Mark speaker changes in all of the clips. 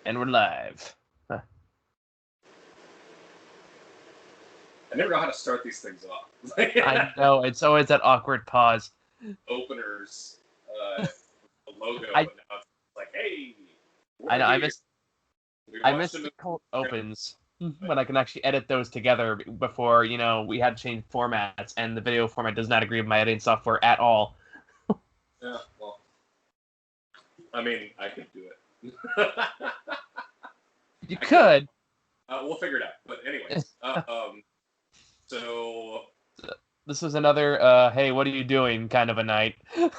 Speaker 1: And we're live. Huh.
Speaker 2: I never know how to start these things off.
Speaker 1: I know, it's always that awkward pause.
Speaker 2: Openers, a logo,
Speaker 1: I
Speaker 2: but now it's like, hey,
Speaker 1: I
Speaker 2: we're
Speaker 1: know,
Speaker 2: here. We
Speaker 1: I
Speaker 2: watched
Speaker 1: miss
Speaker 2: a
Speaker 1: the
Speaker 2: movie.
Speaker 1: cold opens when I can actually edit those together before, we had to change formats, and the video format does not agree with my editing software at all.
Speaker 2: Yeah, well, I mean, I could do it.
Speaker 1: You
Speaker 2: I could.
Speaker 1: could.
Speaker 2: We'll figure it out. But anyways, so
Speaker 1: This was another, hey, what are you doing kind of a night.
Speaker 2: how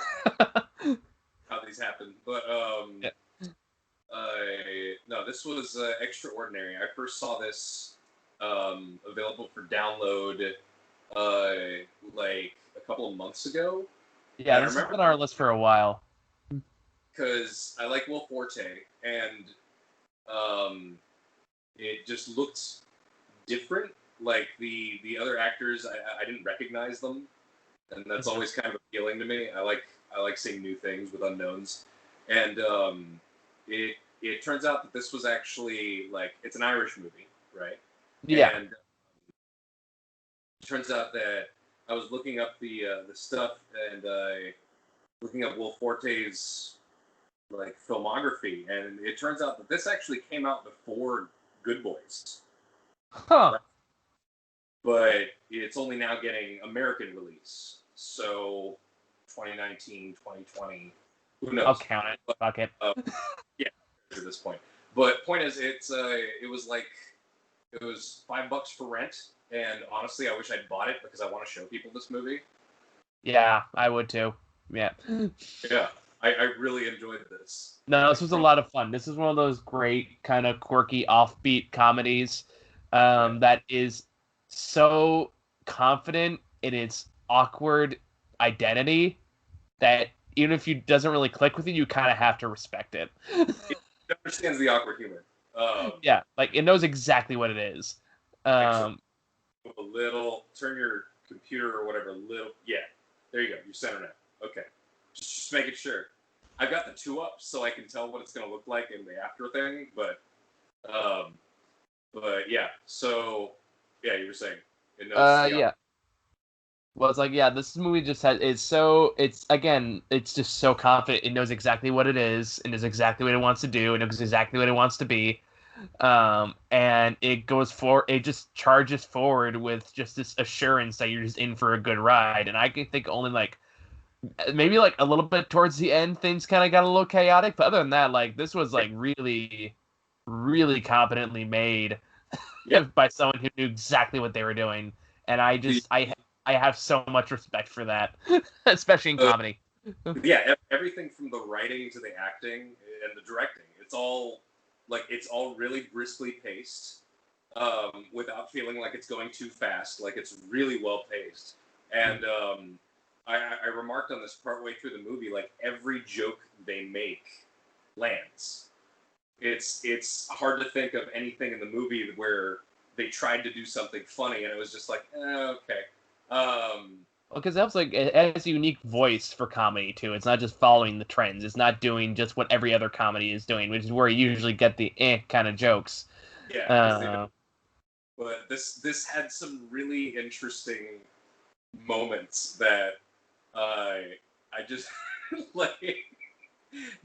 Speaker 2: these happen. But
Speaker 1: Yeah.
Speaker 2: no, this was extraordinary. I first saw this available for download like a couple of months ago.
Speaker 1: Yeah,
Speaker 2: And I
Speaker 1: this has
Speaker 2: remember
Speaker 1: been on our list for a while.
Speaker 2: because I like Will Forte, and it just looked different. Like the other actors, I didn't recognize them, and that's always kind of appealing to me. I like seeing new things with unknowns, and it turns out that this was actually like it's an Irish movie, right?
Speaker 1: Yeah.
Speaker 2: And it turns out that I was looking up the stuff and looking up Will Forte's like filmography, and it turns out that this actually came out before Good Boys,
Speaker 1: Huh.
Speaker 2: but it's only now getting American release. So 2019, 2020, who knows?
Speaker 1: I'll count it.
Speaker 2: But,
Speaker 1: Fuck it.
Speaker 2: yeah, at this point. But point is, it was like it was $5 for rent, and honestly, I wish I'd bought it because I want to show people this movie.
Speaker 1: Yeah, I would too. Yeah.
Speaker 2: Yeah, I really enjoyed this.
Speaker 1: No, this
Speaker 2: Like
Speaker 1: was a
Speaker 2: from
Speaker 1: lot of fun. This is one of those great kind of quirky offbeat comedies that is so confident in its awkward identity that even if you doesn't really click with it, you kind of have to respect it.
Speaker 2: it understands the awkward humor.
Speaker 1: Yeah, like it knows exactly what it is.
Speaker 2: Actually,
Speaker 1: Um,
Speaker 2: a little turn your computer or whatever. A little, yeah. There you go. You're center now. Okay, just making sure. I've got the two up so I can tell what it's gonna look like in the after thing, um, but yeah. So yeah, you were saying it knows the
Speaker 1: yeah. Well, it's like, yeah, this movie just has, it's just so confident. It knows exactly what it is, and knows exactly what it wants to do, and knows exactly what it wants to be. And it just charges forward with just this assurance that you're just in for a good ride. And I can think only like, maybe like a little bit towards the end, things kind of got a little chaotic. But other than that, like, this was like really, really competently made
Speaker 2: yeah.
Speaker 1: by someone who knew exactly what they were doing. And
Speaker 2: The,
Speaker 1: I have so much respect for that, especially in
Speaker 2: uh,
Speaker 1: comedy.
Speaker 2: yeah, everything from the writing to the acting and the directing, it's all really briskly paced, without feeling like it's going too fast. Like it's really well paced, and I remarked on this partway through the movie. Like every joke they make lands. It's hard to think of anything in the movie where they tried to do something funny and it was just like, okay.
Speaker 1: Well, because that's like it has a unique voice for comedy too. It's not just following the trends. It's not doing just what every other comedy is doing, which is where you usually get the kind of jokes.
Speaker 2: Yeah, because they don't.
Speaker 1: Uh,
Speaker 2: But this had some really interesting moments that I just like.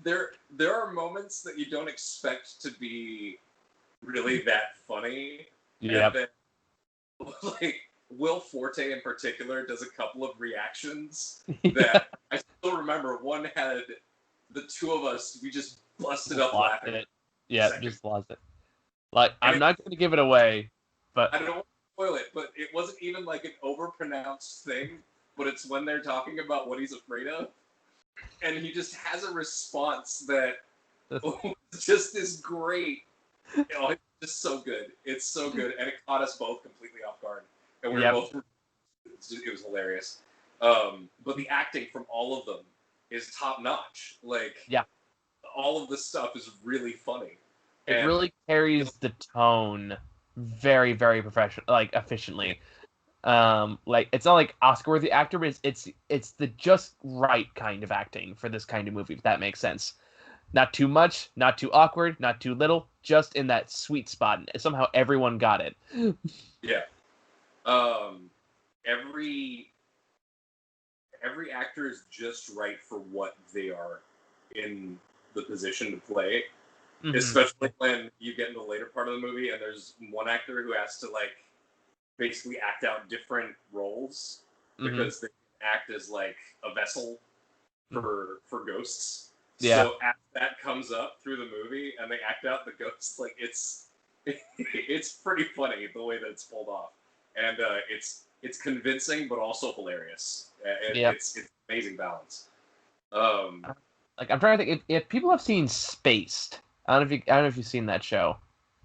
Speaker 2: There are moments that you don't expect to be really that funny, and
Speaker 1: yep.
Speaker 2: then like Will Forte in particular does a couple of reactions
Speaker 1: Yeah.
Speaker 2: that I still remember. One had the two of us, we just busted up
Speaker 1: Lost
Speaker 2: laughing.
Speaker 1: it. Yeah,
Speaker 2: Second,
Speaker 1: just lost it. Like,
Speaker 2: and
Speaker 1: I'm not going to give it away, but
Speaker 2: I don't want to spoil it, but it wasn't even like an overpronounced thing. But it's when they're talking about what he's afraid of, and he just has a response that just is great. It's just so good. It's so good, and it caught us both completely off guard, and we were
Speaker 1: yep.
Speaker 2: both. It was hilarious. But the acting from all of them is top notch. Like
Speaker 1: Yeah.
Speaker 2: all of the stuff is really funny,
Speaker 1: It
Speaker 2: and
Speaker 1: really carries the tone very, very professional, like efficiently. Like it's not like Oscar-worthy actor, but it's the just right kind of acting for this kind of movie, if that makes sense. Not too much, not too awkward, not too little, just in that sweet spot. And somehow everyone got it.
Speaker 2: Yeah. Um, every every actor is just right for what they are in the position to play.
Speaker 1: Mm-hmm.
Speaker 2: Especially when you get in the later part of the movie and there's one actor who has to like basically act out different roles because they act as like a vessel for ghosts.
Speaker 1: Yeah.
Speaker 2: So as that comes up through the movie and they act out the ghosts, like it's pretty funny the way that it's pulled off, and it's convincing but also hilarious. It's amazing balance.
Speaker 1: Like I'm trying to think if people have seen Spaced. I don't know if you've seen that show.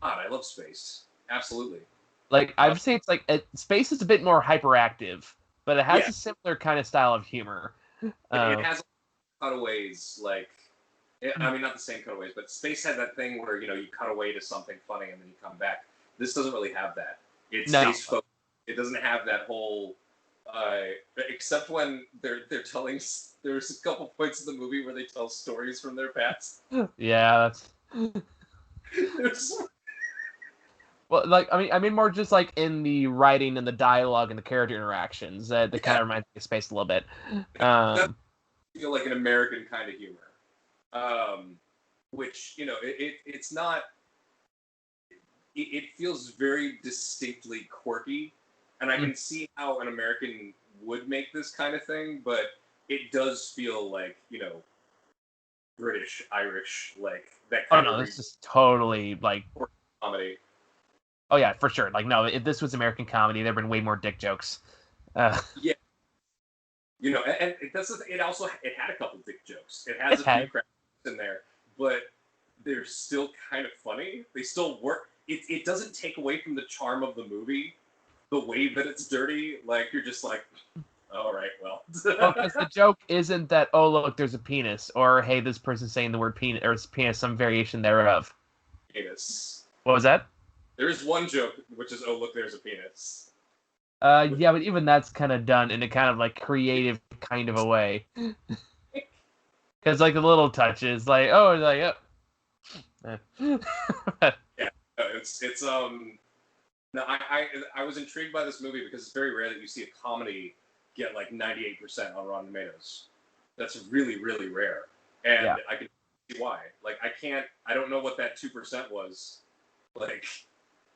Speaker 2: God, I love Space. Absolutely.
Speaker 1: Like I would say it's like Space is a bit more hyperactive, but it has
Speaker 2: Yeah.
Speaker 1: a similar kind of style of humor.
Speaker 2: It has cutaways, like I mean, not the same cutaways, but Space had that thing where you cut away to something funny and then you come back. This doesn't really have that. It stays focused. It doesn't have that whole, except when they're telling. There's a couple points in the movie where they tell stories from their past.
Speaker 1: Yeah, that's. Well, like I mean, more just like in the writing and the dialogue and the character interactions that kind of reminds me of Space a little bit.
Speaker 2: Feel like an American kind of humor, which it's not. It feels very distinctly quirky, and I can see how an American would make this kind of thing, but it does feel like British, Irish, like that kind of.
Speaker 1: Oh no, this is totally like
Speaker 2: comedy.
Speaker 1: Oh yeah, for sure. Like no, if this was American comedy, there'd been way more dick jokes.
Speaker 2: Yeah, and it also had a couple dick jokes. It has a few crap in there, but they're still kind of funny. They still work. It doesn't take away from the charm of the movie. The way that it's dirty, like you're just like, all right, well.
Speaker 1: Well, because the joke isn't that look, there's a penis, or hey, this person's saying the word penis, or it's penis, some variation thereof.
Speaker 2: Penis.
Speaker 1: What was that?
Speaker 2: There's one joke which is look, there's a penis.
Speaker 1: Yeah, but even that's kind of done in a kind of like creative kind of a way. Because like the little touches, like
Speaker 2: Yeah, it's No, I was intrigued by this movie because it's very rare that you see a comedy get like 98% on Rotten Tomatoes. That's really, really rare, and I can see why. Like I don't know what that 2% was. Like,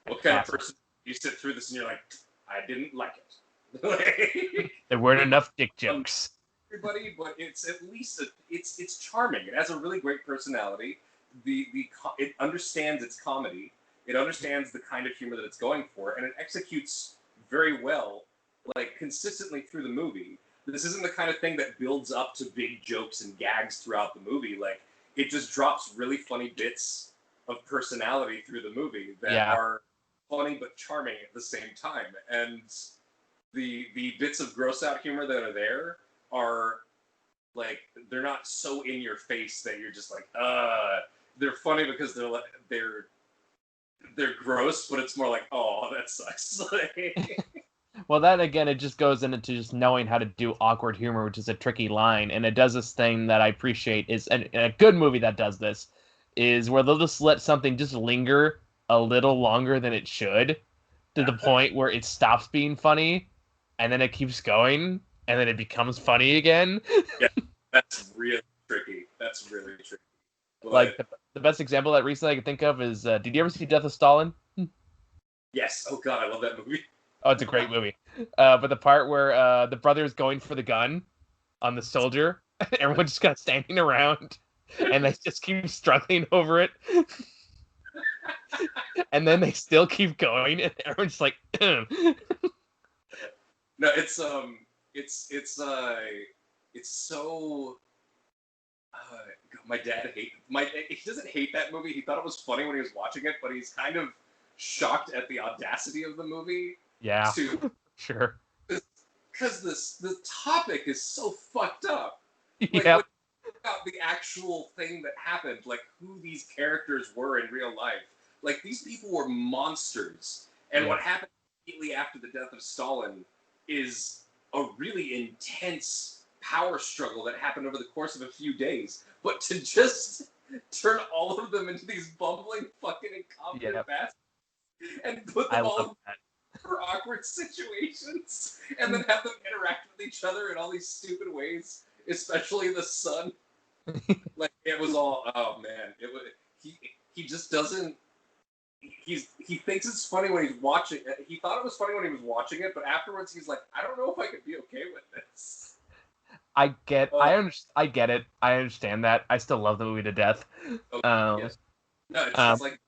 Speaker 2: what kind of person you sit through this and you're like, I didn't like it.
Speaker 1: There weren't enough dick jokes.
Speaker 2: Everybody, but it's at least it's charming. It has a really great personality. It understands its comedy. It understands the kind of humor that it's going for, and it executes very well, like consistently through the movie. This isn't the kind of thing that builds up to big jokes and gags throughout the movie. Like it just drops really funny bits of personality through the movie that are funny but charming at the same time. And the bits of gross out humor that are there are like they're not so in your face that you're just like they're funny because they're gross, but it's more like, oh, that sucks.
Speaker 1: Well, that again, it just goes into just knowing how to do awkward humor, which is a tricky line, and it does this thing that I appreciate is a good movie that does this is where they'll just let something just linger a little longer than it should to the point where it stops being funny, and then it keeps going, and then it becomes funny again.
Speaker 2: Yeah, that's really tricky. That's really tricky. But,
Speaker 1: like the best example that recently I can think of is, did you ever see Death of Stalin?
Speaker 2: Yes. Oh God, I love that movie.
Speaker 1: Oh, it's a great movie. But the part where the brother's going for the gun on the soldier, everyone's just kind of standing around, and they just keep struggling over it. And then they still keep going, and everyone's just like,
Speaker 2: No, it's so. My dad he doesn't hate that movie. He thought it was funny when he was watching it, but he's kind of shocked at the audacity of the movie.
Speaker 1: Yeah, sure.
Speaker 2: Because the topic is so fucked up. Like,
Speaker 1: Yeah.
Speaker 2: About the actual thing that happened, like who these characters were in real life. Like these people were monsters, and what happened immediately after the death of Stalin is a really intense power struggle that happened over the course of a few days. But to just turn all of them into these bumbling, fucking incompetent bastards, and put them all for awkward situations, and then have them interact with each other in all these stupid ways, especially the son. Like, it was all, oh man, it was, he just doesn't, he thinks it's funny when he's watching it. He thought it was funny when he was watching it, but afterwards he's like, I don't know if I could be okay with this.
Speaker 1: I get it. I understand that. I still love the movie to death.
Speaker 2: Yes. No, it's just like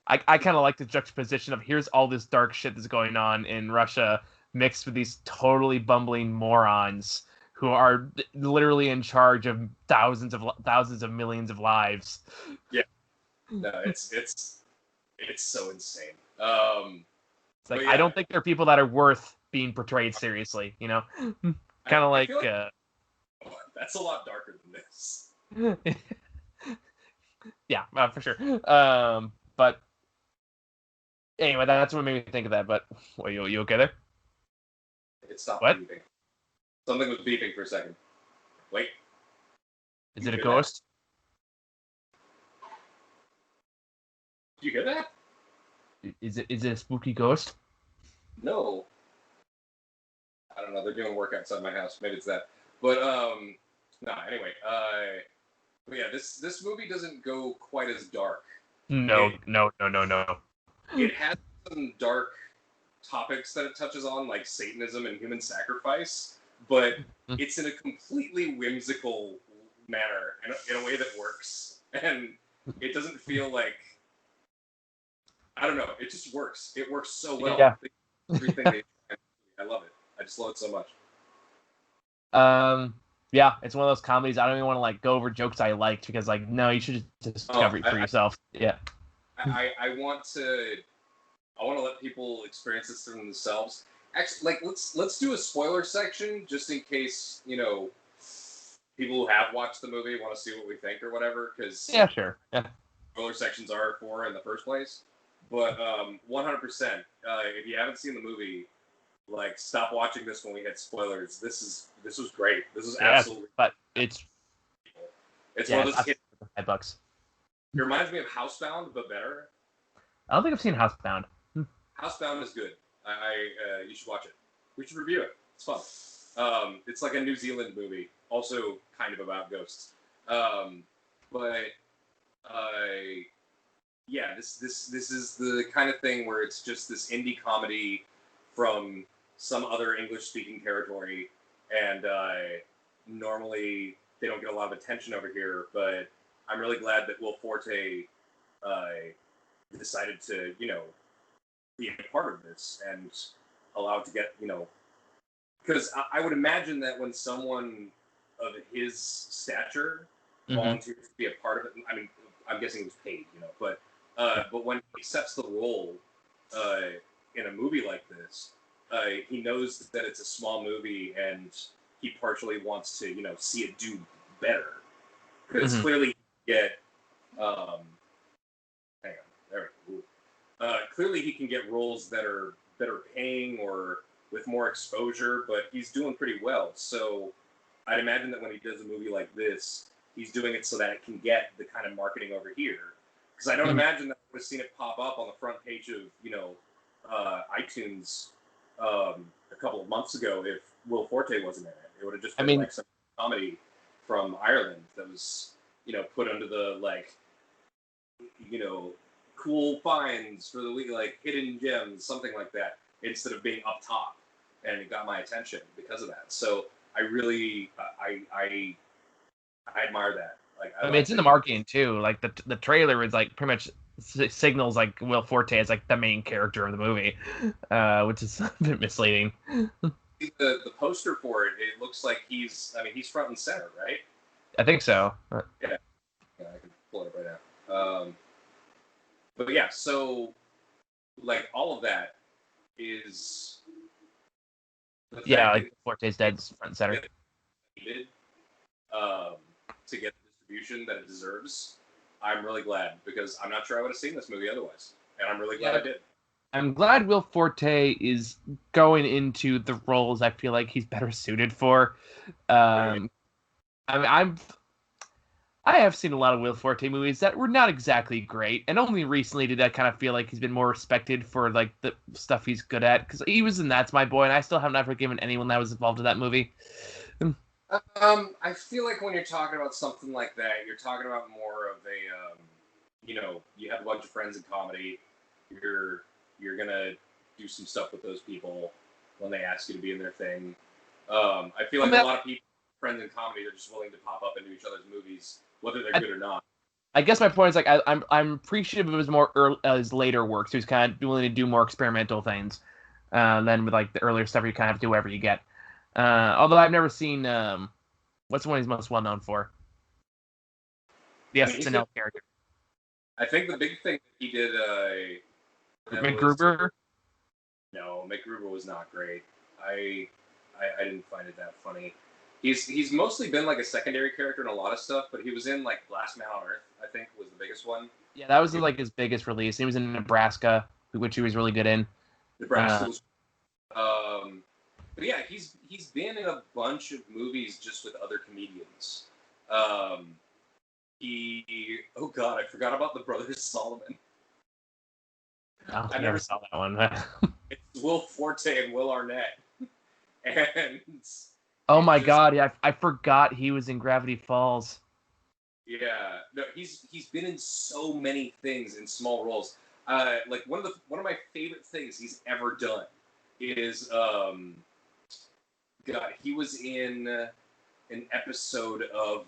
Speaker 1: I kind of like the juxtaposition of here's all this dark shit that's going on in Russia mixed with these totally bumbling morons who are literally in charge of thousands of millions of lives.
Speaker 2: Yeah. No, it's so insane.
Speaker 1: It's like, I don't think there are people that are worth being portrayed seriously, you know? Kind of like
Speaker 2: that's a lot darker than this.
Speaker 1: Yeah, for sure. But anyway, that's what made me think of that. But you okay there?
Speaker 2: It stopped beeping. Something was beeping for a second. Wait.
Speaker 1: Is it a ghost?
Speaker 2: Did you hear that?
Speaker 1: Is it a spooky ghost?
Speaker 2: No. I don't know. They're doing work outside my house. Maybe it's that. But anyway. But yeah, this movie doesn't go quite as dark.
Speaker 1: No.
Speaker 2: It has some dark topics that it touches on, like Satanism and human sacrifice, but it's in a completely whimsical manner, in a way that works. And it doesn't feel like, I don't know, it just works. It works so well.
Speaker 1: Yeah.
Speaker 2: I love it. I just love it so much.
Speaker 1: Yeah, it's one of those comedies I don't even want to like go over jokes I liked because like no, you should just discover it for yourself. Yeah.
Speaker 2: I want to let people experience this for themselves. Actually, like let's do a spoiler section just in case, people who have watched the movie want to see what we think or whatever, because
Speaker 1: yeah, sure. Yeah.
Speaker 2: Spoiler sections are for in the first place. But 100%, if you haven't seen the movie, like, stop watching this when we hit spoilers. This was great. This is absolutely.
Speaker 1: But it's
Speaker 2: one of those hit.
Speaker 1: $5.
Speaker 2: It reminds me of Housebound, but better.
Speaker 1: I don't think I've seen Housebound.
Speaker 2: Housebound is good. You should watch it. We should review it. It's fun. It's like a New Zealand movie, also kind of about ghosts. Yeah, this is the kind of thing where it's just this indie comedy from some other English-speaking territory, and normally they don't get a lot of attention over here, but I'm really glad that Will Forte decided to, be a part of this and allow it to get, because I would imagine that when someone of his stature volunteers to be a part of it, I mean, I'm guessing he was paid, but when he accepts the role in a movie like this, he knows that it's a small movie and he partially wants to, see it do better. Because clearly clearly he can get roles that are paying or with more exposure, but he's doing pretty well. So I'd imagine that when he does a movie like this, he's doing it so that it can get the kind of marketing over here. Because I don't imagine that I would have seen it pop up on the front page of, iTunes a couple of months ago if Will Forte wasn't in it. It would have just been like some comedy from Ireland that was, put under the, like, cool finds for the week, like hidden gems, something like that, instead of being up top. And it got my attention because of that. So I really, I admire that. Like,
Speaker 1: I mean, it's in the marketing too. Like the trailer is like pretty much signals like Will Forte as like the main character of the movie, which is a bit misleading.
Speaker 2: The poster for it, it looks like he's front and center, right?
Speaker 1: I think so.
Speaker 2: Yeah, I can pull it up right now. But yeah, so like all of that is
Speaker 1: like Forte's dead's front and center.
Speaker 2: Needed, to get the distribution that it deserves. I'm really glad because I'm not sure I would have seen this movie otherwise, and I'm really glad I did.
Speaker 1: I'm glad Will Forte is going into the roles I feel like he's better suited for. I mean, I have seen a lot of Will Forte movies that were not exactly great, and only recently did I kind of feel like he's been more respected for like the stuff he's good at. Because he was in That's My Boy, and I still have not forgiven anyone that was involved in that movie.
Speaker 2: I feel like when you're talking about something like that, you're talking about more of a, you have a bunch of friends in comedy. You're gonna do some stuff with those people when they ask you to be in their thing. I feel
Speaker 1: I
Speaker 2: like
Speaker 1: mean,
Speaker 2: a lot of people, friends in comedy, are just willing to pop up into each other's movies, whether they're
Speaker 1: I,
Speaker 2: good or not.
Speaker 1: I guess my point is like I'm appreciative of his his later works. He was kind of willing to do more experimental things than with like the earlier stuff. You kind of have to do whatever you get. Although I've never seen what's the one he's most well known for? The
Speaker 2: I mean,
Speaker 1: SNL character.
Speaker 2: I think the big thing that he did that was
Speaker 1: MacGruber.
Speaker 2: no, McGruber was not great. I didn't find it that funny. He's mostly been like a secondary character in a lot of stuff, but he was in like Last Man on Earth, I think, was the biggest one.
Speaker 1: Yeah, that was like his biggest release. He was in Nebraska, which he was really good in.
Speaker 2: Nebraska was, but yeah, he's been in a bunch of movies just with other comedians. Oh god, I forgot about the Brothers Solomon.
Speaker 1: I never saw that one.
Speaker 2: It's Will Forte and Will Arnett, and
Speaker 1: Oh my god, yeah, I forgot he was in Gravity Falls.
Speaker 2: Yeah, no, he's been in so many things in small roles. Like one of my favorite things he's ever done is God, he was in an episode of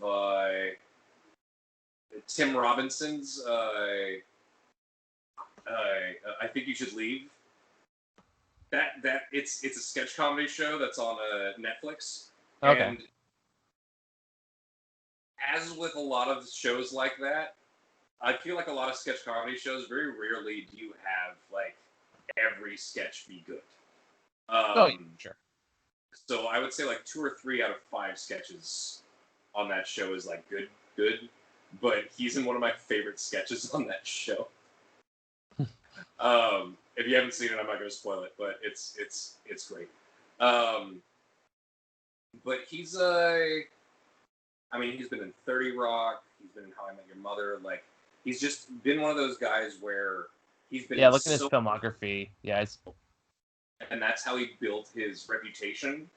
Speaker 2: Tim Robinson's I Think You Should Leave. That it's a sketch comedy show that's on Netflix.
Speaker 1: Okay.
Speaker 2: And as with a lot of shows like that, I feel like a lot of sketch comedy shows, very rarely do you have like every sketch be good.
Speaker 1: Oh, yeah, sure.
Speaker 2: So I would say like 2 or 3 out of 5 sketches on that show is like good. But he's in one of my favorite sketches on that show. If you haven't seen it, I'm not going to spoil it, but it's great. But he's he's been in 30 Rock. He's been in How I Met Your Mother. Like, he's just been one of those guys where he's been.
Speaker 1: Yeah, looking at his filmography, yeah,
Speaker 2: and that's how he built his reputation.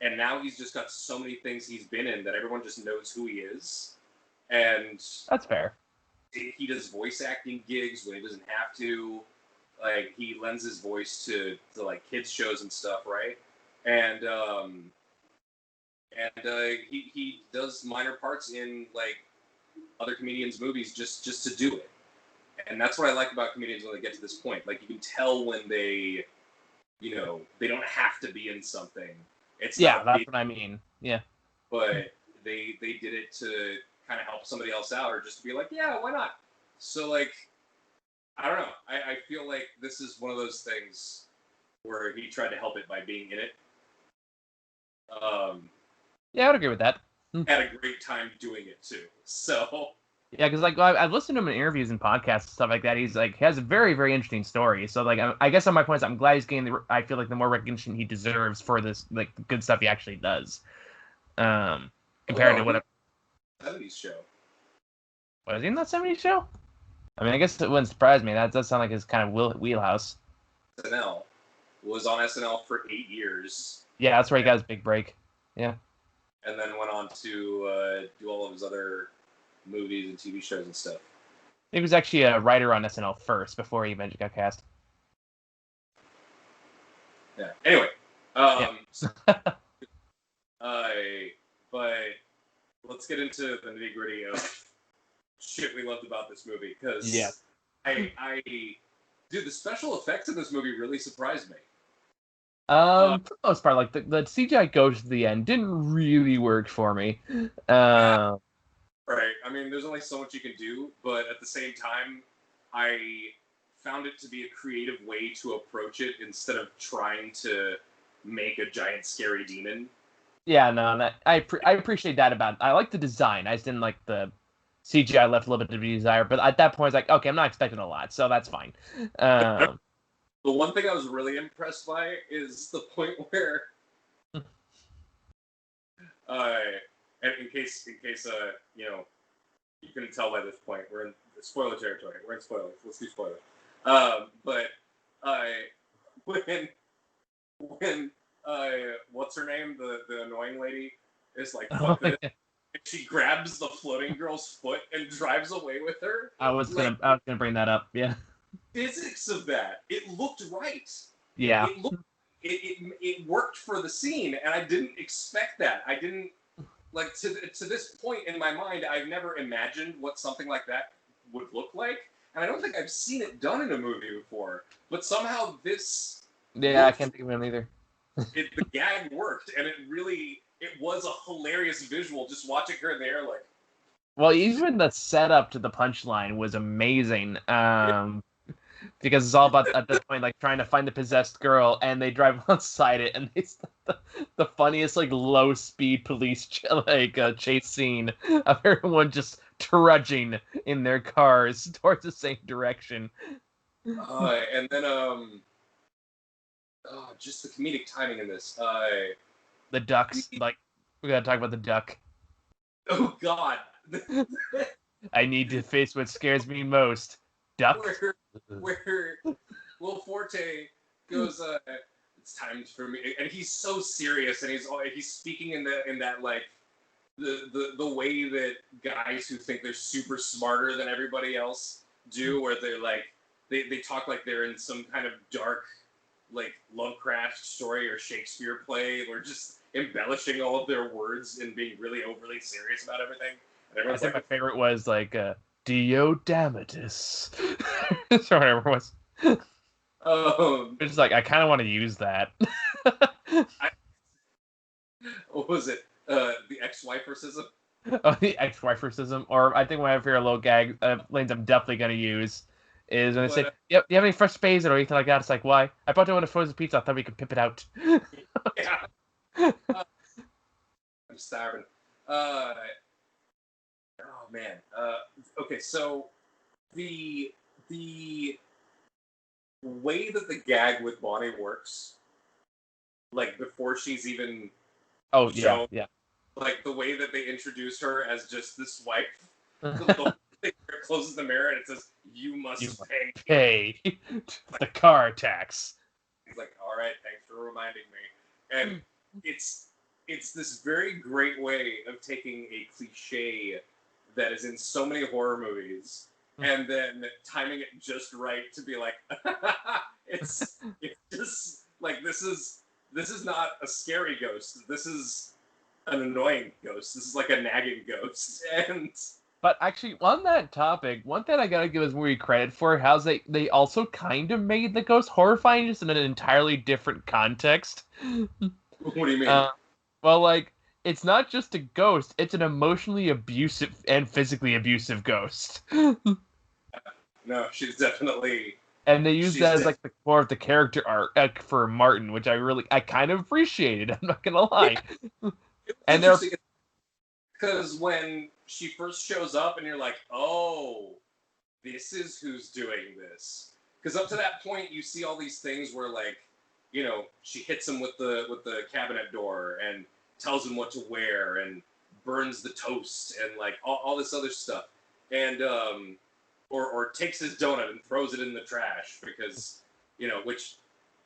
Speaker 2: And now he's just got so many things he's been in that everyone just knows who he is. And
Speaker 1: that's fair.
Speaker 2: He does voice acting gigs when he doesn't have to. Like, he lends his voice to like kids shows and stuff, right? And he does minor parts in like other comedians' movies just to do it. And that's what I like about comedians when they get to this point. Like, you can tell when they don't have to be in something. It's
Speaker 1: that's what I mean. Yeah.
Speaker 2: But they did it to kind of help somebody else out, or just to be like, yeah, why not? So like, I don't know. I feel like this is one of those things where he tried to help it by being in it.
Speaker 1: Yeah, I would agree with that.
Speaker 2: Had a great time doing it too. So.
Speaker 1: Yeah, because like I've listened to him in interviews and podcasts and stuff like that. He's like, he has a very, very interesting story. So like, I guess on my point is, I'm glad he's getting I feel like the more recognition he deserves for this, like, the good stuff he actually does. Compared to what
Speaker 2: 70s show.
Speaker 1: Was he in that 70s show? I mean, I guess it wouldn't surprise me. That does sound like his kind of wheelhouse.
Speaker 2: SNL was on SNL for 8 years.
Speaker 1: Yeah, that's where he got his big break. Yeah.
Speaker 2: And then went on to do all of his other movies and TV shows and stuff.
Speaker 1: He was actually a writer on SNL first before he eventually got cast.
Speaker 2: Yeah. Anyway, but let's get into the nitty gritty of shit we loved about this movie, because dude, the special effects in this movie really surprised me.
Speaker 1: For the most part, like the CGI ghost at the end didn't really work for me.
Speaker 2: Right. I mean, there's only so much you can do, but at the same time, I found it to be a creative way to approach it instead of trying to make a giant scary demon.
Speaker 1: Yeah, no, I appreciate that about it. I like the design. I just didn't like the CGI, left a little bit to be desired. But at that point, it's like, okay, I'm not expecting a lot, so that's fine.
Speaker 2: The one thing I was really impressed by is the point where, and in case you couldn't tell by this point. We're in spoiler territory. We're in spoilers. Let's do spoilers. But when what's her name? The annoying lady is like, fuck this. And she grabs the floating girl's foot and drives away with her.
Speaker 1: I was gonna bring that up. Yeah.
Speaker 2: Physics of that. It looked right.
Speaker 1: Yeah.
Speaker 2: It worked for the scene, and I didn't expect that. I didn't like to this point in my mind. I've never imagined what something like that would look like, and I don't think I've seen it done in a movie before. But somehow this.
Speaker 1: Yeah, I can't think of it either.
Speaker 2: The gag worked, and it was a hilarious visual just watching her there, like.
Speaker 1: Well, even the setup to the punchline was amazing. Because it's all about at this point like trying to find the possessed girl, and they drive outside it, and it's the funniest like low speed police chase scene of everyone just trudging in their cars towards the same direction.
Speaker 2: And then just the comedic timing in this.
Speaker 1: The ducks, like we gotta talk about the duck.
Speaker 2: Oh God.
Speaker 1: I need to face what scares me most. Duck.
Speaker 2: Where Will Forte goes, it's time for me, and he's so serious, and he's speaking in that like the way that guys who think they're super smarter than everybody else do, where they're like they talk like they're in some kind of dark like Lovecraft story or Shakespeare play, or just embellishing all of their words and being really overly serious about everything. And
Speaker 1: I think my favorite was like Diodamatus. or whatever it was. It's like I kind of want to use that.
Speaker 2: What was it? The ex-wiferism?
Speaker 1: Oh, the ex-wiferism. Or I think my favorite little gag lanes I'm definitely going to use is when they say, yep, do you have any fresh space or anything like that? It's like, why? I bought it with a frozen pizza. I thought we could pip it out.
Speaker 2: Yeah. I'm starving. Oh, man. Okay, so the way that the gag with Bonnie works, like before she's even shown,
Speaker 1: yeah.
Speaker 2: Like the way that they introduce her as just this wife, closes the mirror and it says, "You must
Speaker 1: pay the car tax."
Speaker 2: He's like, "All right, thanks for reminding me." And it's this very great way of taking a cliche that is in so many horror movies and then timing it just right to be like, it's just like this is not a scary ghost. This is an annoying ghost. This is like a nagging ghost.
Speaker 1: But actually, on that topic, one thing I gotta give this movie credit for, how they also kind of made the ghost horrifying, just in an entirely different context.
Speaker 2: What do you mean?
Speaker 1: Well, like, it's not just a ghost, it's an emotionally abusive and physically abusive ghost.
Speaker 2: No, she's definitely...
Speaker 1: And they use that as, like, the core of the character arc for Martin, which I kind of appreciated, I'm not gonna lie.
Speaker 2: Yeah.
Speaker 1: And they're...
Speaker 2: Because when she first shows up and you're like, oh, this is who's doing this. Because up to that point, you see all these things where, like, you know, she hits him with the cabinet door and tells him what to wear and burns the toast and, like, all this other stuff. And, or takes his donut and throws it in the trash because, you know, which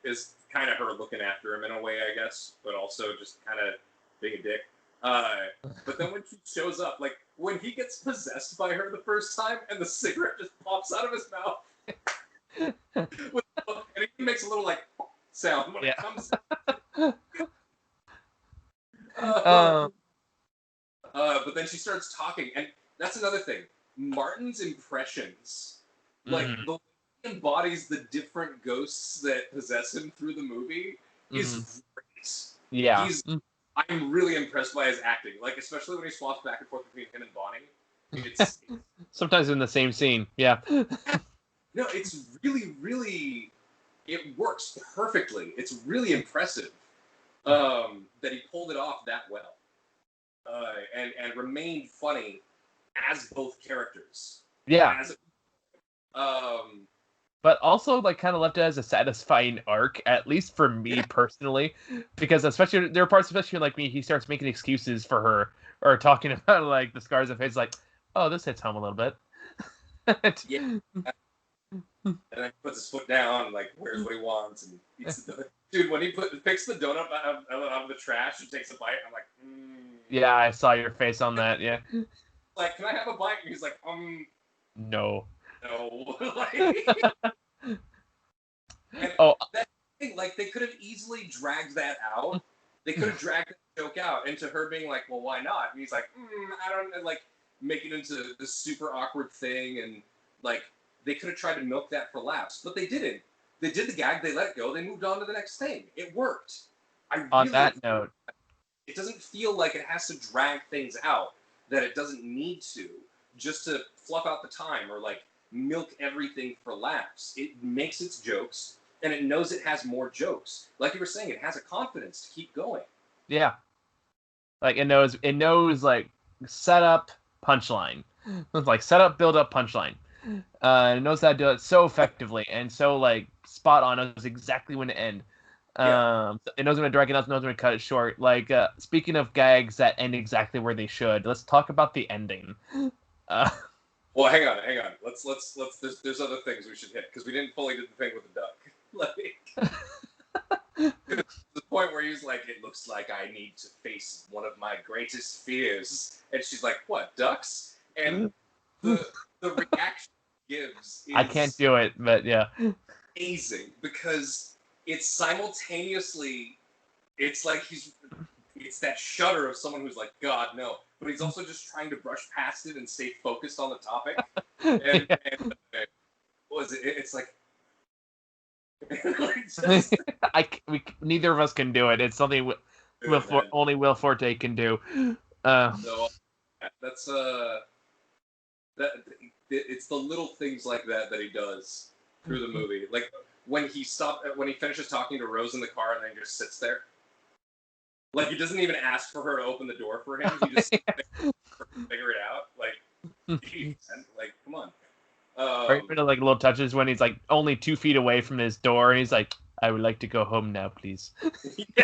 Speaker 2: is kind of her looking after him in a way, I guess, but also just kind of being a dick. But then when she shows up, like when he gets possessed by her the first time and the cigarette just pops out of his mouth, and he makes a little like sound when it comes out. But then she starts talking, and that's another thing. Martin's impressions, like the way he embodies the different ghosts that possess him through the movie, is great.
Speaker 1: Yeah.
Speaker 2: I'm really impressed by his acting, like especially when he swaps back and forth between him and Bonnie. It's
Speaker 1: sometimes in the same scene. Yeah.
Speaker 2: No, it's really it works perfectly. It's really impressive that he pulled it off that well, and remained funny as both characters.
Speaker 1: Yeah. But also, like, kind of left it as a satisfying arc, at least for me personally, because especially there are parts, especially like me, he starts making excuses for her or talking about like the scars of his, like, oh, this hits home a little bit.
Speaker 2: Yeah. And then he puts his foot down and like wears what he wants and eats the donut. Dude, when he picks the donut out of the trash and takes a bite, I'm like,
Speaker 1: Yeah, I saw your face on that. Yeah.
Speaker 2: Like, can I have a bite? And he's like,
Speaker 1: No.
Speaker 2: no. Like, and
Speaker 1: Oh.
Speaker 2: that thing, like, they could have easily dragged that out. They could have dragged the joke out into her being like, well, why not? And he's like, I don't know, like, make it into this super awkward thing. And, like, they could have tried to milk that for laughs, but they didn't. They did the gag, they let it go, they moved on to the next thing. It worked.
Speaker 1: On that note,
Speaker 2: it doesn't feel like it has to drag things out that it doesn't need to just to fluff out the time or like milk everything for laughs. It makes its jokes and it knows it has more jokes. Like you were saying, it has a confidence to keep going.
Speaker 1: yeah. Like it knows like setup, punchline. It's like setup, build up, punchline. It knows how to do it so effectively and so like spot on. Knows exactly when to end. It knows when to drag it out, knows when to cut it short. Like speaking of gags that end exactly where they should, let's talk about the ending.
Speaker 2: Well, hang on. Let's. There's other things we should hit because we didn't fully do the thing with the duck. Like the point where he's like, "It looks like I need to face one of my greatest fears," and she's like, "What, ducks?" And the reaction he gives is
Speaker 1: I can't do it, but yeah,
Speaker 2: amazing because it's simultaneously, it's like it's that shudder of someone who's like, God, no. But he's also just trying to brush past it and stay focused on the topic. And,
Speaker 1: yeah.
Speaker 2: and what was it? It's like,
Speaker 1: neither of us can do it. It's something only Will Forte can do.
Speaker 2: So that's that it's the little things like that he does through the movie. Like when he finishes talking to Rose in the car and then just sits there. Like he doesn't even ask for her to open the door for him. He just figure it out. Like, geez, man, like come on.
Speaker 1: Right, like little touches when he's like only 2 feet away from his door, and he's like, "I would like to go home now, please."
Speaker 2: When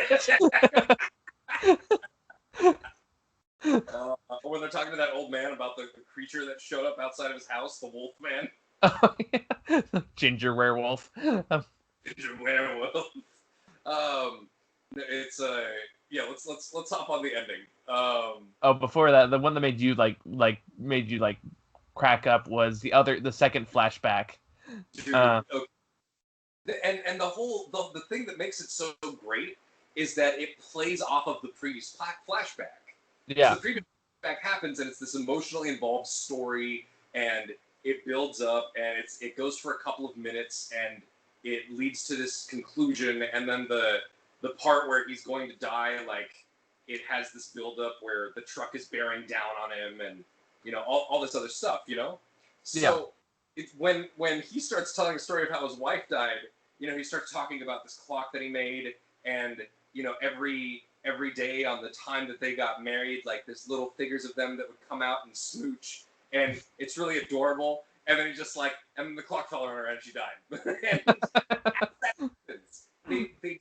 Speaker 2: they're talking to that old man about the creature that showed up outside of his house, the wolf man.
Speaker 1: Oh, yeah. Ginger werewolf.
Speaker 2: Ginger werewolf. It's yeah. Let's hop on the ending.
Speaker 1: Oh, before that, the one that made you crack up was the second flashback.
Speaker 2: Dude, okay. And the thing that makes it so great is that it plays off of the previous flashback.
Speaker 1: Yeah.
Speaker 2: So the previous flashback happens, and it's this emotionally involved story, and it builds up, and it goes for a couple of minutes, and it leads to this conclusion, and then the part where he's going to die, like it has this build up where the truck is bearing down on him, and you know all this other stuff, you know. So it's when he starts telling a story of how his wife died, you know, he starts talking about this clock that he made, and you know every day on the time that they got married, like there's little figures of them that would come out and smooch, and it's really adorable. And then he's just like, and then the clock fell on her and she died. And they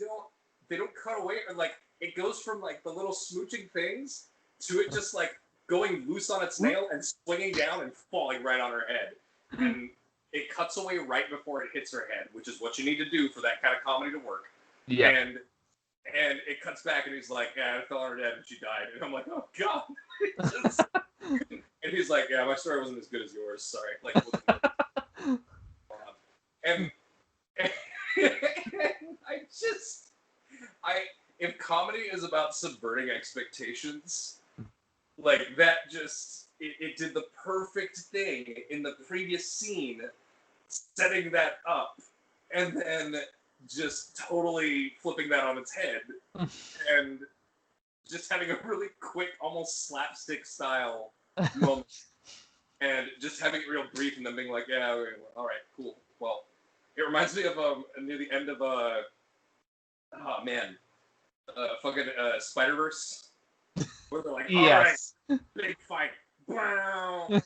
Speaker 2: don't cut away, or like it goes from like the little smooching things to it just like going loose on its nail and swinging down and falling right on her head. And it cuts away right before it hits her head, which is what you need to do for that kind of comedy to work.
Speaker 1: Yeah.
Speaker 2: And it cuts back and he's like, yeah, it fell on her head and she died. And I'm like, oh God. And he's like, yeah, my story wasn't as good as yours. Sorry. Like, and if comedy is about subverting expectations, like that just it did the perfect thing in the previous scene, setting that up, and then just totally flipping that on its head, and just having a really quick, almost slapstick style moment, and just having it real brief, and then being like, yeah, all right, cool. Well, it reminds me of near the end of fucking Spider-Verse, where they're like, all right, big fight. Like,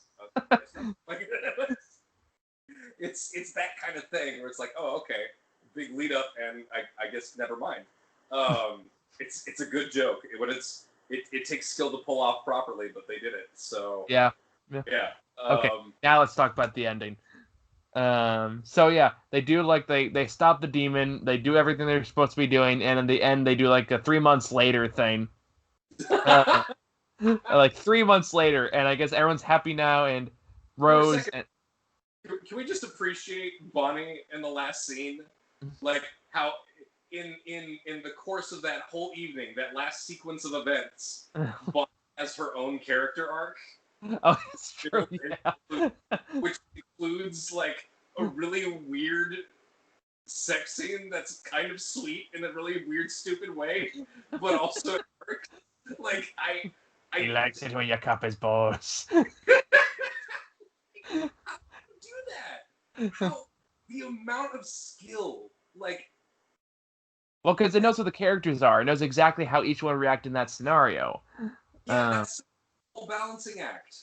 Speaker 2: it's that kind of thing where it's like, oh, okay, big lead up, and I guess never mind. It's a good joke. It takes skill to pull off properly, but they did it. So
Speaker 1: yeah,
Speaker 2: Yeah.
Speaker 1: Okay, now let's talk about the ending. So yeah, they do like they stop the demon, they do everything they're supposed to be doing, and in the end they do like a 3 months later thing. Like 3 months later, and I guess everyone's happy now, and
Speaker 2: For a
Speaker 1: Rose
Speaker 2: second,
Speaker 1: and
Speaker 2: can we just appreciate Bonnie in the last scene? Like how in the course of that whole evening, that last sequence of events, Bonnie has her own character arc.
Speaker 1: oh, it's true, yeah.
Speaker 2: Which includes like a really weird sex scene that's kind of sweet in a really weird, stupid way, but also it works. Like I
Speaker 1: He likes it when your cup is balls.
Speaker 2: do that. How the amount of skill, like
Speaker 1: Well, because it knows what the characters are. It knows exactly how each one react in that scenario.
Speaker 2: yeah, that's a whole balancing act.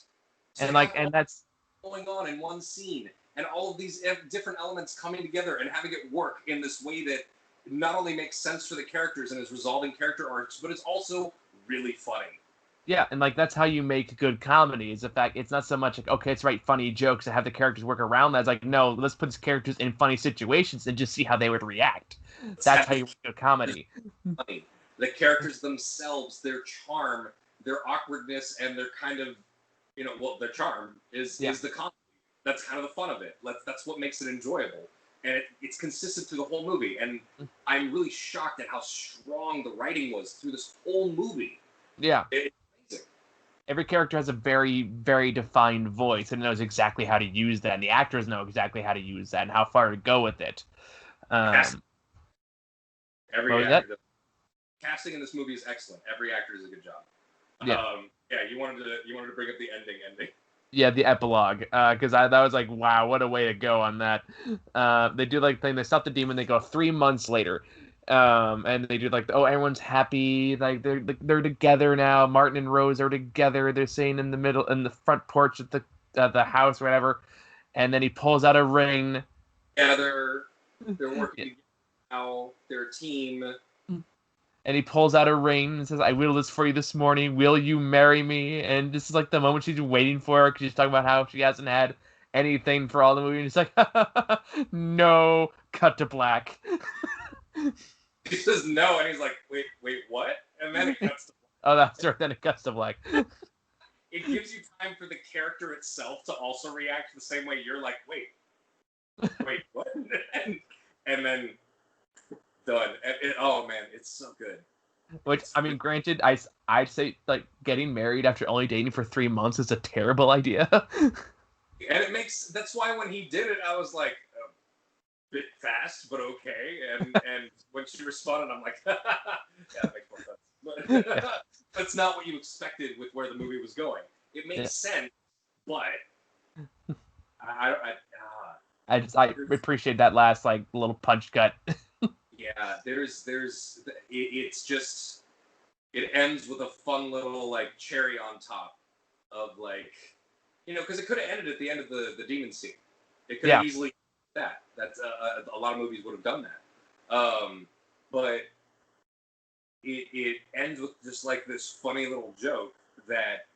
Speaker 2: To
Speaker 1: And
Speaker 2: have
Speaker 1: and
Speaker 2: all
Speaker 1: that's
Speaker 2: going on in one scene and all of these different elements coming together and having it work in this way that not only makes sense for the characters and is resolving character arcs, but it's also really funny.
Speaker 1: yeah, and like that's how you make good comedy. Is the fact it's not so much like okay, let's write funny jokes and have the characters work around that. It's like no, let's put these characters in funny situations and just see how they would react. That's how you make good comedy.
Speaker 2: Funny. The characters themselves, their charm, their awkwardness, and their kind of, their charm is the comedy. That's kind of the fun of it. That's what makes it enjoyable, and it's consistent through the whole movie. And I'm really shocked at how strong the writing was through this whole movie.
Speaker 1: Yeah.
Speaker 2: It's amazing.
Speaker 1: Every character has a very, very defined voice and knows exactly how to use that, and the actors know exactly how to use that and how far to go with it.
Speaker 2: Every actor, casting in this movie is excellent. Every actor does a good job.
Speaker 1: Yeah.
Speaker 2: You wanted to bring up the ending.
Speaker 1: Yeah, the epilogue, because that was like, wow, what a way to go on that. They do like thing. They stop the demon. They go 3 months later, and they do like, oh, everyone's happy. Like they're together now. Martin and Rose are together. They're sitting in the front porch at the house, or whatever. And then he pulls out a ring.
Speaker 2: Yeah, they're working now. They're a team.
Speaker 1: And he pulls out a ring and says, I will this for you this morning. Will you marry me? And this is like the moment she's waiting for because she's talking about how she hasn't had anything for all the movie. And he's like, no, cut to black.
Speaker 2: He says no, and he's like, wait, what? And then it cuts to black.
Speaker 1: Oh, that's right. Then it cuts to black.
Speaker 2: It gives you time for the character itself to also react the same way you're like, wait, what? and then done. Oh man, it's so good.
Speaker 1: Which I mean, granted, I'd say like getting married after only dating for 3 months is a terrible idea.
Speaker 2: And that's why when he did it, I was like, a bit fast, but okay. And when she responded, I'm like, yeah, that makes more sense. But that's not what you expected with where the movie was going. It makes sense, but I
Speaker 1: appreciate that last like little punch cut.
Speaker 2: Yeah, it's just, it ends with a fun little like cherry on top of like, because it could have ended at the end of the demon scene. It could have easily that's a lot of movies would have done that. But it ends with just like this funny little joke that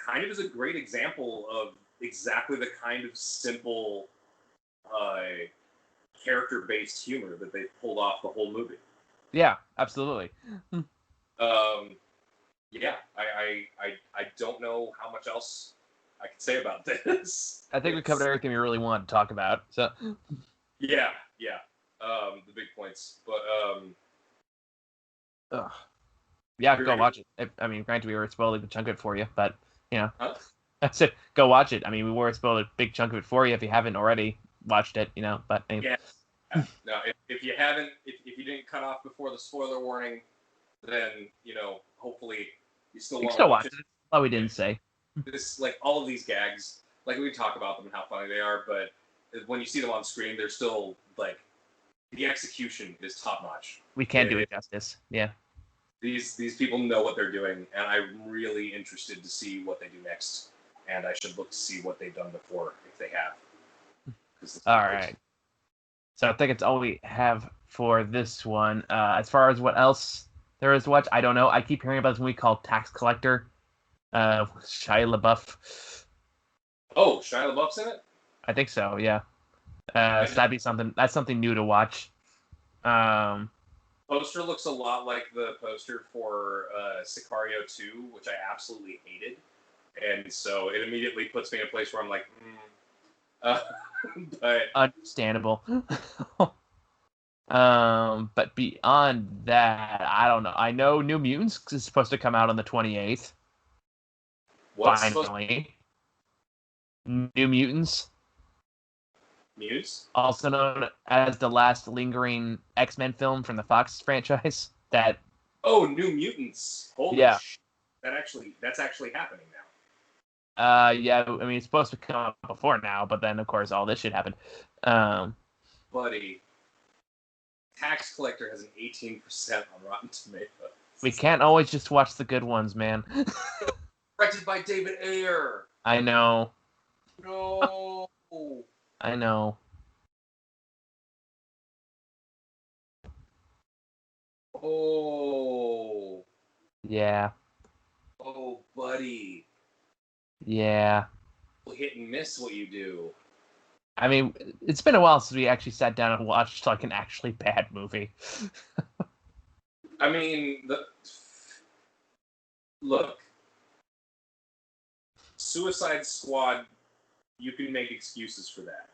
Speaker 2: kind of is a great example of exactly the kind of simple character-based humor that they pulled off the whole movie.
Speaker 1: Yeah, absolutely.
Speaker 2: Yeah, I don't know how much else I can say about this.
Speaker 1: I think we covered everything we really wanted to talk about. So
Speaker 2: yeah, the big points, but
Speaker 1: yeah, go watch it. I mean, granted, we were spoiling a chunk of it for you, but
Speaker 2: Huh?
Speaker 1: I said go watch it. I mean, we were spoiled a big chunk of it for you if you haven't already watched it, but
Speaker 2: yeah. No, if you haven't, if you didn't cut off before the spoiler warning, then hopefully you still want to watch it.
Speaker 1: Oh, we didn't say
Speaker 2: this. Like all of these gags, like we talk about them and how funny they are, but when you see them on screen, they're still like the execution is top notch.
Speaker 1: We can't do it justice. Yeah.
Speaker 2: These people know what they're doing, and I'm really interested to see what they do next. And I should look to see what they've done before if they have.
Speaker 1: All right. So I think it's all we have for this one. As far as what else there is to watch, I don't know. I keep hearing about this movie called Tax Collector. Shia LaBeouf.
Speaker 2: Oh, Shia LaBeouf's in it?
Speaker 1: I think so. Yeah.
Speaker 2: I
Speaker 1: So
Speaker 2: just,
Speaker 1: that'd be something. That's something new to watch.
Speaker 2: poster looks a lot like the poster for Sicario 2, which I absolutely hated. And so it immediately puts me in a place where I'm like, uh, but
Speaker 1: Understandable. But beyond that, I don't know. I know New Mutants is supposed to come out on the 28th.
Speaker 2: what's supposed
Speaker 1: Finally. New Mutants,
Speaker 2: to be Muse?
Speaker 1: also known as the last lingering X-Men film from the Fox franchise. That,
Speaker 2: Oh, New Mutants! Holy
Speaker 1: yeah,
Speaker 2: shit! That's actually happening now.
Speaker 1: yeah. I mean, it's supposed to come out before now, but then of course all this shit happened. Um,
Speaker 2: Buddy, Tax Collector has an 18% on Rotten Tomatoes.
Speaker 1: we can't always just watch the good ones, man.
Speaker 2: Directed by David Ayer.
Speaker 1: I know,
Speaker 2: No.
Speaker 1: I know.
Speaker 2: Oh.
Speaker 1: Yeah,
Speaker 2: Oh, buddy.
Speaker 1: yeah.
Speaker 2: Hit and miss what you do.
Speaker 1: I mean, it's been a while since we actually sat down and watched like an actually bad movie.
Speaker 2: I mean, look, Suicide Squad, you can make excuses for that.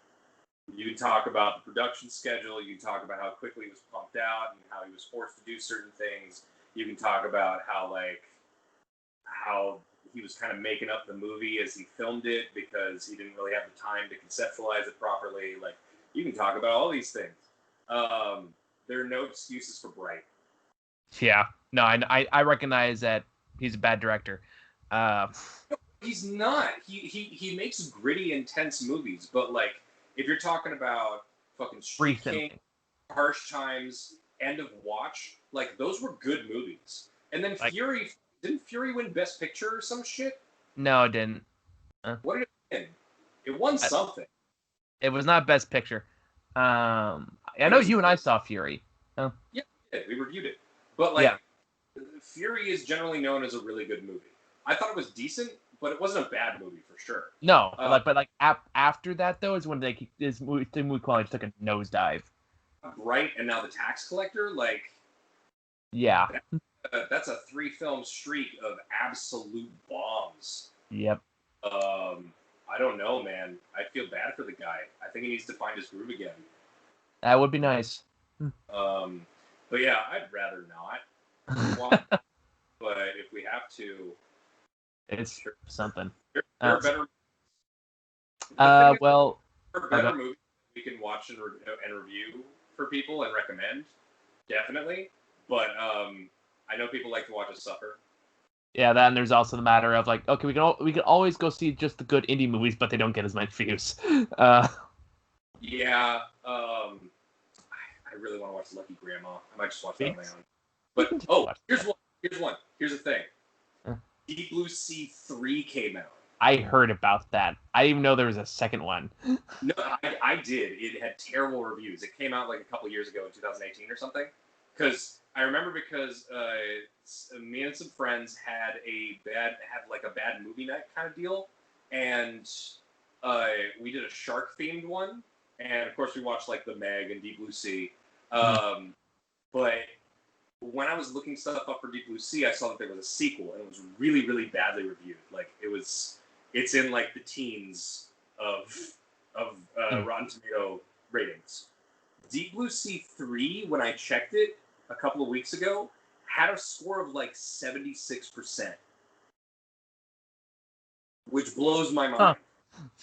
Speaker 2: You can talk about the production schedule. You can talk about how quickly it was pumped out and how he was forced to do certain things. You can talk about how he was kind of making up the movie as he filmed it because he didn't really have the time to conceptualize it properly. Like, you can talk about all these things. There are no excuses for Bright.
Speaker 1: Yeah, no, I recognize that he's a bad director.
Speaker 2: He's not. He makes gritty, intense movies, but like if you're talking about fucking Street King,
Speaker 1: Recently,
Speaker 2: Harsh Times, End of Watch, like those were good movies. And then
Speaker 1: like,
Speaker 2: Fury, didn't Fury win Best Picture or some shit?
Speaker 1: no, it didn't.
Speaker 2: What did it win? It won
Speaker 1: I-
Speaker 2: something.
Speaker 1: It was not Best Picture. I
Speaker 2: It
Speaker 1: know
Speaker 2: was,
Speaker 1: you and I saw Fury. Oh,
Speaker 2: yeah, we reviewed it. But
Speaker 1: yeah.
Speaker 2: like, Fury is generally known as a really good movie. I thought it was decent, but it wasn't a bad movie for sure.
Speaker 1: No, but after that though is when the movie quality took a nosedive.
Speaker 2: Bright and now the Tax Collector, like
Speaker 1: Yeah.
Speaker 2: that's a 3-film streak of absolute bombs.
Speaker 1: Yep.
Speaker 2: I don't know, man. I feel bad for the guy. I think he needs to find his groove again.
Speaker 1: That would be nice.
Speaker 2: But yeah, I'd rather not watch, but if we have to,
Speaker 1: It's
Speaker 2: sure.
Speaker 1: something.
Speaker 2: There are better.
Speaker 1: Well,
Speaker 2: There are better movies we can watch and review for people and recommend, definitely. But I know people like to watch us suffer.
Speaker 1: yeah, then there's also the matter of like, okay, we can always go see just the good indie movies, but they don't get as much views.
Speaker 2: Yeah, I really want to watch Lucky Grandma. I might just watch that on my own. But here's one. Here's the thing. Deep Blue Sea 3 came out.
Speaker 1: I heard about that. I didn't even know there was a second one.
Speaker 2: No, I did. It had terrible reviews. It came out like a couple years ago in 2018 or something. I remember because me and some friends had a bad movie night kind of deal, and we did a shark themed one, and of course we watched like The Meg and Deep Blue Sea. But when I was looking stuff up for Deep Blue Sea, I saw that there was a sequel, and it was really, really badly reviewed. Like it's in like the teens of Rotten Tomato ratings. Deep Blue Sea 3, when I checked it a couple of weeks ago, had a score of like 76%, which blows my mind.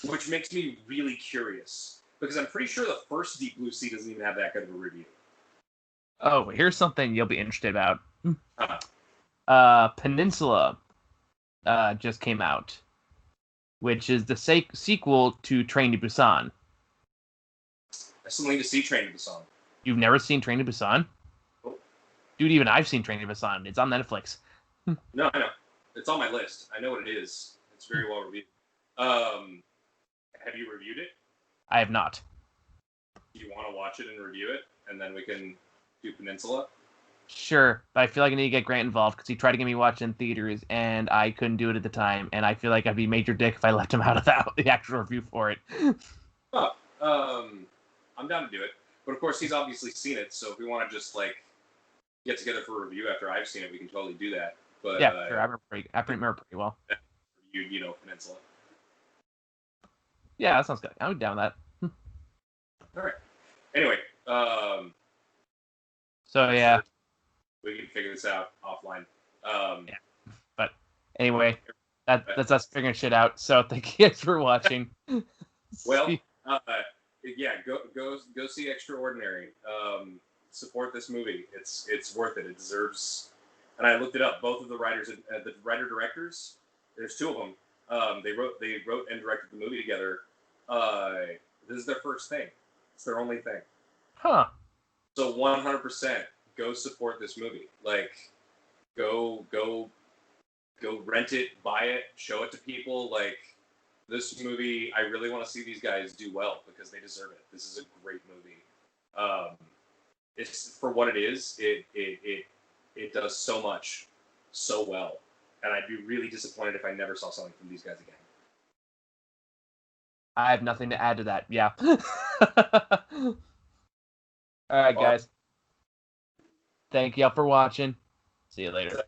Speaker 2: Which makes me really curious because I'm pretty sure the first Deep Blue Sea doesn't even have that good of a review.
Speaker 1: Oh, here's something you'll be interested about. Peninsula just came out, which is the sequel to Train to Busan.
Speaker 2: I still need to see Train to Busan.
Speaker 1: You've never seen Train to Busan?
Speaker 2: Oh.
Speaker 1: Dude, even I've seen Train to Busan. It's on Netflix.
Speaker 2: No, I know. It's on my list. I know what it is. It's very well reviewed. Have you reviewed it?
Speaker 1: I have not.
Speaker 2: Do you want to watch it and review it, and then we can do Peninsula?
Speaker 1: Sure, but I feel like I need to get Grant involved because he tried to get me watched in theaters, and I couldn't do it at the time. And I feel like I'd be major dick if I left him out of the actual review for it.
Speaker 2: Oh, I'm down to do it. But of course, he's obviously seen it, so if we want to just like get together for a review after I've seen it, we can totally do that. But
Speaker 1: Yeah, sure. I remember pretty well.
Speaker 2: You know, Peninsula.
Speaker 1: Yeah, that sounds good. I'm down with that.
Speaker 2: All right. Anyway,
Speaker 1: so yeah,
Speaker 2: sure we can figure this out offline.
Speaker 1: Yeah. But anyway, that's us figuring shit out. So thank you guys for watching.
Speaker 2: Well, yeah, go see Extraordinary. Support this movie. It's worth it. It deserves. And I looked it up. Both of the writers, the writer directors, there's two of them. They wrote and directed the movie together. This is their first thing. It's their only thing.
Speaker 1: Huh.
Speaker 2: So 100% go support this movie. Like, go rent it, buy it, show it to people. Like, this movie, I really want to see these guys do well because they deserve it. This is a great movie. It's for what it is. It does so much, so well, and I'd be really disappointed if I never saw something from these guys again.
Speaker 1: I have nothing to add to that. Yeah. All right, guys. Thank y'all for watching. See you later.